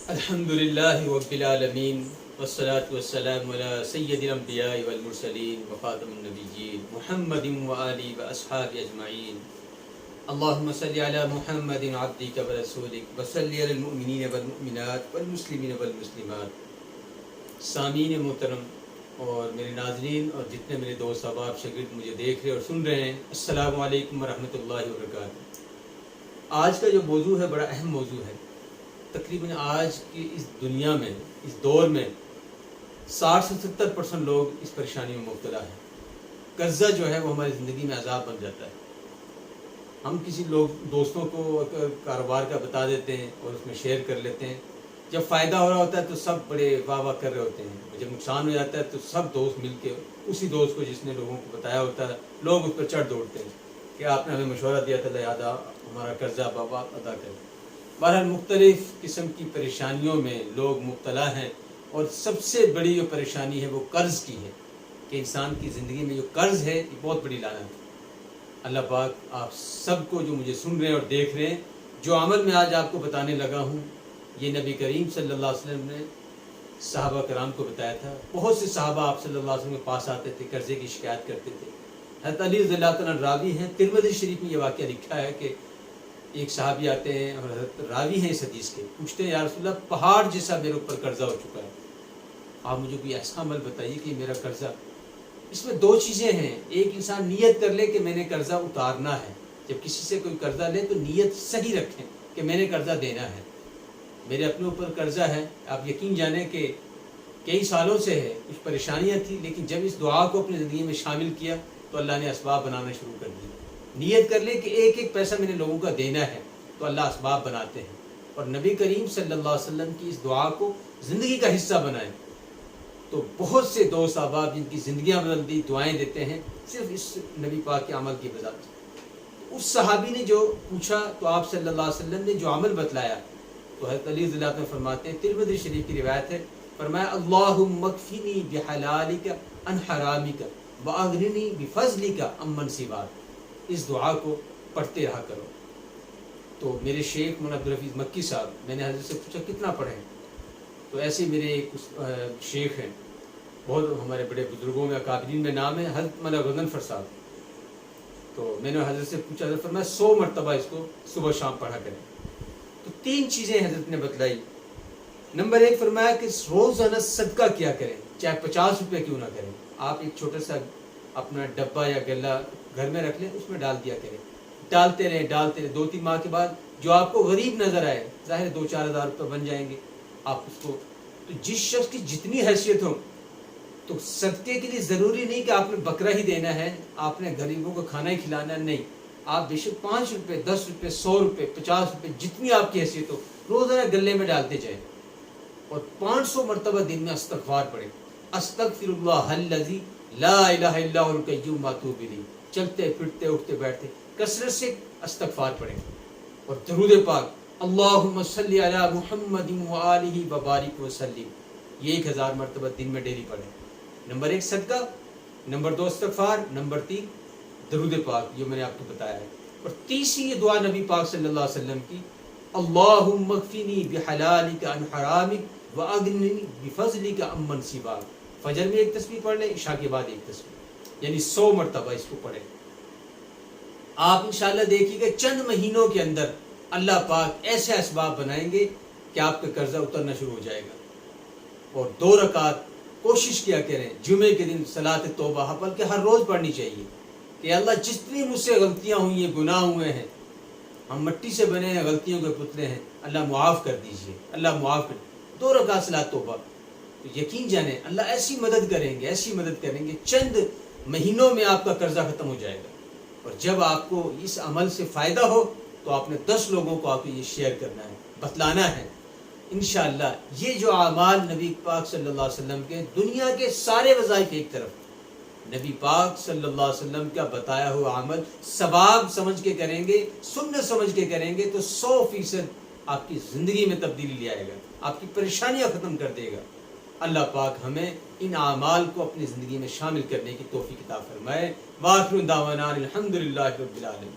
الحمدللہ رب العالمین والصلاة والسلام علی سید الانبیاء والمرسلین وخاتم النبیین محمد وآلہ واصحابہ اجمعین اللہم صلی علی محمد عبدک ورسولک وصلی علی المؤمنین والمؤمنات والمسلمین والمسلمات۔ سامعین محترم اور میرے ناظرین اور جتنے میرے دوست احباب شاگرد مجھے دیکھ رہے اور سن رہے ہیں، السلام علیکم ورحمۃ اللہ وبرکاتہ۔ آج کا جو موضوع ہے بڑا اہم موضوع ہے۔ تقریباً آج کی اس دنیا میں، اس دور میں 60 سے 70% لوگ اس پریشانی میں مبتلا ہیں۔ قرضہ جو ہے وہ ہماری زندگی میں عذاب بن جاتا ہے۔ ہم کسی دوستوں کو کاروبار کا بتا دیتے ہیں اور اس میں شیئر کر لیتے ہیں۔ جب فائدہ ہو رہا ہوتا ہے تو سب بڑے واہ واہ کر رہے ہوتے ہیں، جب نقصان ہو جاتا ہے تو سب دوست مل کے اسی دوست کو جس نے لوگوں کو بتایا ہوتا ہے، لوگ اس پر چڑھ دوڑتے ہیں کہ آپ نے ہمیں مشورہ دیا تھا، لہٰذا ہمارا قرضہ بابا ادا کریں۔ بہرحال مختلف قسم کی پریشانیوں میں لوگ مبتلا ہیں، اور سب سے بڑی جو پریشانی ہے وہ قرض کی ہے کہ انسان کی زندگی میں جو قرض ہے یہ بہت بڑی لعنت ہے۔ اللہ پاک آپ سب کو جو مجھے سن رہے ہیں اور دیکھ رہے ہیں، جو عمل میں آج آپ کو بتانے لگا ہوں یہ نبی کریم صلی اللہ علیہ وسلم نے صحابہ کرام کو بتایا تھا۔ بہت سے صحابہ آپ صلی اللہ علیہ وسلم کے پاس آتے تھے، قرضے کی شکایت کرتے تھے۔ حضرت علی رضی اللہ تعالیٰ راوی ہیں، ترمذی شریف میں یہ واقعہ لکھا ہے کہ ایک صحابی آتے ہیں اور حضرت راوی ہیں اس حدیث کے، پوچھتے ہیں یا رسول اللہ پہاڑ جیسا میرے اوپر قرضہ ہو چکا ہے، آپ مجھے کوئی ایسا عمل بتائیے کہ میرا قرضہ۔ اس میں دو چیزیں ہیں، ایک انسان نیت کر لے کہ میں نے قرضہ اتارنا ہے۔ جب کسی سے کوئی قرضہ لے تو نیت صحیح رکھیں کہ میں نے قرضہ دینا ہے، میرے اپنے اوپر قرضہ ہے۔ آپ یقین جانیں کہ کئی سالوں سے ہے، کچھ پریشانیاں تھیں، لیکن جب اس دعا کو اپنی زندگی میں شامل کیا تو اللہ نے اسباب بنانا شروع کر دی۔ نیت کر لے کہ ایک ایک پیسہ میں نے لوگوں کا دینا ہے تو اللہ اسباب بناتے ہیں، اور نبی کریم صلی اللہ علیہ وسلم کی اس دعا کو زندگی کا حصہ بنائیں تو بہت سے دوست احباب جن کی زندگیاں بدل دی دعائیں دیتے ہیں صرف اس نبی پاک کے عمل کی وجہ سے۔ اس صحابی نے جو پوچھا تو آپ صلی اللہ علیہ وسلم نے جو عمل بتلایا تو حضرت علی رضی اللہ عنہ فرماتے ہیں، ترمذی شریف کی روایت ہے، فرمایا اللہم اکفنی بحلالک عن حرامک واغننی بفضلک عمن سواک۔ اس دعا کو پڑھتے رہا کرو۔ تو میرے شیخ مولانا عبدالحفیظ مکی صاحب، میں نے حضرت سے پوچھا کتنا پڑھیں، تو ایسے میرے ایک شیخ ہیں، بہت ہمارے بڑے بزرگوں میں اکابرین میں نام ہے، حضرت مولانا غضنفر صاحب۔ تو میں نے حضرت سے پوچھا، حضرت فرمایا 100 مرتبہ اس کو صبح شام پڑھا کریں۔ تو 3 چیزیں حضرت نے بتلائی۔ نمبر 1 فرمایا کہ روزانہ صدقہ کیا کریں، چاہے 50 روپے کیوں نہ کریں۔ آپ ایک چھوٹا سا اپنا ڈبہ یا گلا گھر میں رکھ لیں، اس میں ڈال دیا کریں، ڈالتے رہیں 2-3 ماہ کے بعد جو آپ کو غریب نظر آئے، ظاہر 2-4 ہزار روپے بن جائیں گے، آپ اس کو، تو جس شخص کی جتنی حیثیت ہو، تو صدقے کے لیے ضروری نہیں کہ آپ نے بکرا ہی دینا ہے، آپ نے غریبوں کو کھانا ہی کھلانا ہے، نہیں، آپ بے شک 5 روپے 10 روپے 100 روپے 50 روپے جتنی آپ کی حیثیت ہو روزانہ گلے میں ڈالتے جائیں، اور 500 مرتبہ دن میں استغفار پڑھیں، استغفر اللہ الذی لا الہ الا هو القیوم واتوب الیہ، چلتے پھرتے اٹھتے بیٹھتے کثرت سے استغفار پڑھیں، اور درود پاک اللہم صلی علی محمد وآلہ وبارک وسلم یہ 1000 مرتبہ دن میں ڈیلی پڑھیں۔ نمبر 1 صدقہ، نمبر 2 استغفار، نمبر 3 درود پاک، یہ میں نے آپ کو بتایا ہے۔ اور تیسری یہ دعا نبی پاک صلی اللہ علیہ وسلم کی، اللہم اکفنی بحلالک عن حرامک واغننی بفضلک عمن سواک۔ فجر میں ایک تسبیح پڑھ لیں، عشاء کے بعد ایک تسبیح، یعنی 100 مرتبہ اس کو پڑھیں۔ آپ انشاءاللہ دیکھیے گا چند مہینوں کے اندر اللہ پاک ایسے اسباب بنائیں گے کہ آپ کا قرضہ اترنا شروع ہو جائے گا۔ اور 2 رکعت کوشش کیا کریں جمعے کے دن صلاۃ توبہ، بلکہ ہر روز پڑھنی چاہیے کہ اللہ جتنی مجھ سے غلطیاں ہوئی ہیں، گناہ ہوئے ہیں، ہم مٹی سے بنے ہیں، غلطیوں کے پتلے ہیں، اللہ معاف کر دیجئے، اللہ معاف کر۔ 2 رکعت صلاۃ توبہ، تو یقین جانیں اللہ ایسی مدد کریں گے، ایسی مدد کریں گے، چند مہینوں میں آپ کا قرضہ ختم ہو جائے گا۔ اور جب آپ کو اس عمل سے فائدہ ہو تو آپ نے 10 لوگوں کو آپ کو یہ شیئر کرنا ہے، بتلانا ہے۔ انشاءاللہ یہ جو اعمال نبی پاک صلی اللہ علیہ وسلم کے، دنیا کے سارے وظائف ایک طرف، نبی پاک صلی اللہ علیہ وسلم کا بتایا ہوا عمل ثواب سمجھ کے کریں گے، سنت سمجھ کے کریں گے تو 100% آپ کی زندگی میں تبدیلی لے آئے گا، آپ کی پریشانیاں ختم کر دے گا۔ اللہ پاک ہمیں ان اعمال کو اپنی زندگی میں شامل کرنے کی توفیق عطا فرمائے۔ وآخر دعوانا الحمدللہ رب العالمین۔